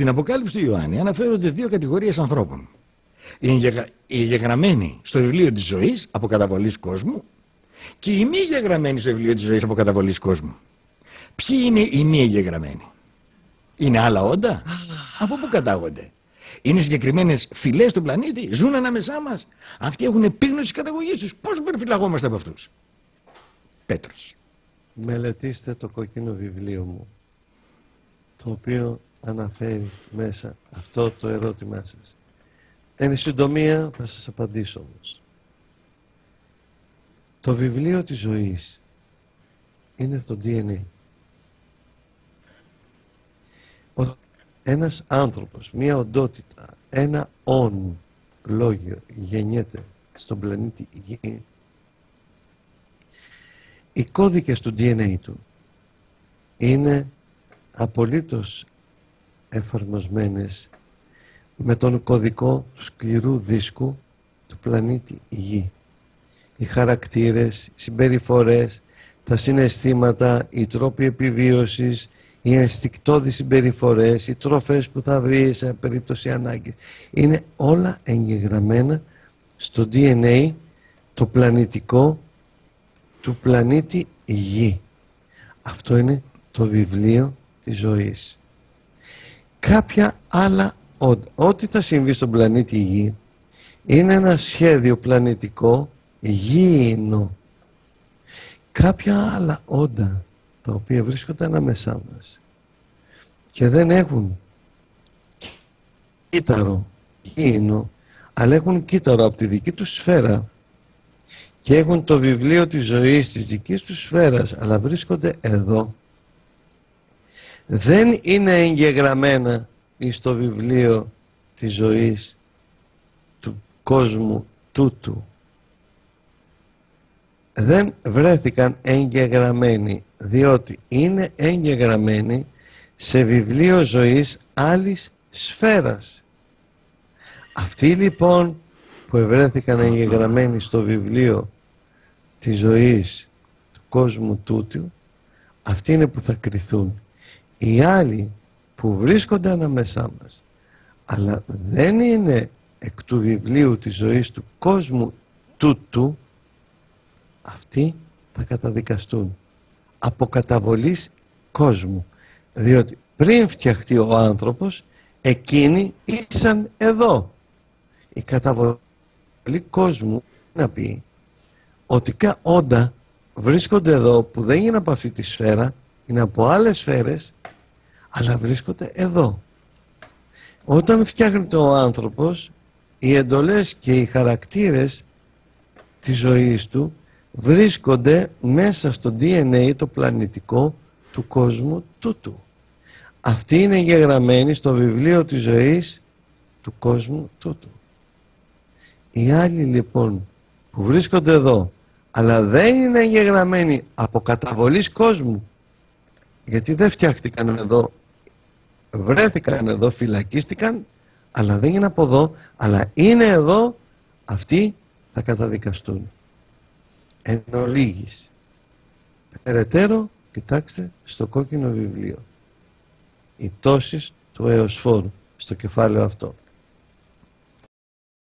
Στην Αποκάλυψη του Ιωάννη αναφέρονται δύο κατηγορίες ανθρώπων. Οι εγγεγραμμένοι στο βιβλίο της ζωής από καταβολής κόσμου και οι μη εγγεγραμμένοι στο βιβλίο της ζωής από καταβολής κόσμου. Ποιοι είναι οι μη εγγεγραμμένοι? Είναι άλλα όντα? Από πού κατάγονται? Είναι συγκεκριμένες φυλές του πλανήτη? Ζουν ανάμεσά μας? Αυτοί έχουν επίγνωση της καταγωγής τους. Πώς υπερφυλαγόμαστε από αυτούς? Πέτρος. Μελετήστε το κόκκινο βιβλίο μου, το οποίο αναφέρει μέσα αυτό το ερώτημά σας. Εν συντομία θα σας απαντήσω όμως. Το βιβλίο της ζωής είναι το DNA. Ένας άνθρωπος, μία οντότητα, ένα όν λόγιο γεννιέται στον πλανήτη Γη. Οι κώδικες του DNA του είναι απολύτως εφαρμοσμένες με τον κωδικό του σκληρού δίσκου του πλανήτη Γη. Οι χαρακτήρες, οι συμπεριφορές, τα συναισθήματα, οι τρόποι επιβίωσης, οι ενστικτώδεις συμπεριφορές, οι τροφές που θα βρει σε περίπτωση ανάγκης, είναι όλα εγγεγραμμένα στο DNA το πλανητικό του πλανήτη Γη. Αυτό είναι το βιβλίο της ζωής. Κάποια άλλα ό,τι θα συμβεί στον πλανήτη Γη είναι ένα σχέδιο πλανητικό γήινο. Κάποια άλλα όντα τα οποία βρίσκονται ανάμεσά μας και δεν έχουν κύτταρο γήινο, αλλά έχουν κύτταρο από τη δική τους σφαίρα και έχουν το βιβλίο της ζωής της δικής τους σφαίρας, αλλά βρίσκονται εδώ, δεν είναι εγγεγραμμένα στο βιβλίο της ζωής του κόσμου τούτου. Δεν βρέθηκαν εγγεγραμμένοι, διότι είναι εγγεγραμμένοι σε βιβλίο ζωής άλλης σφαίρας. Αυτοί λοιπόν που βρέθηκαν εγγεγραμμένοι στο βιβλίο της ζωής του κόσμου τούτου, αυτοί είναι που θα κριθούν. Οι άλλοι που βρίσκονται ανάμεσά μας, αλλά δεν είναι εκ του βιβλίου της ζωής του κόσμου τούτου, αυτοί θα καταδικαστούν από καταβολής κόσμου, διότι πριν φτιαχτεί ο άνθρωπος εκείνοι ήσαν εδώ. Η καταβολή κόσμου να πει ότι όντα βρίσκονται εδώ που δεν είναι από αυτή τη σφαίρα, είναι από άλλες σφαίρες, αλλά βρίσκονται εδώ. Όταν φτιάχνεται ο άνθρωπος, οι εντολές και οι χαρακτήρες της ζωής του βρίσκονται μέσα στο DNA το πλανητικό του κόσμου τούτου. Αυτοί είναι εγγεγραμμένοι στο βιβλίο της ζωής του κόσμου τούτου. Οι άλλοι λοιπόν που βρίσκονται εδώ αλλά δεν είναι εγγεγραμμένοι από καταβολής κόσμου, γιατί δεν φτιάχτηκαν εδώ, βρέθηκαν εδώ, φυλακίστηκαν, αλλά δεν είναι από εδώ, αλλά είναι εδώ, αυτοί θα καταδικαστούν. Εν ολίγης, περαιτέρω κοιτάξτε στο κόκκινο βιβλίο, οι πτώσεις του Εωσφόρου, στο κεφάλαιο αυτό.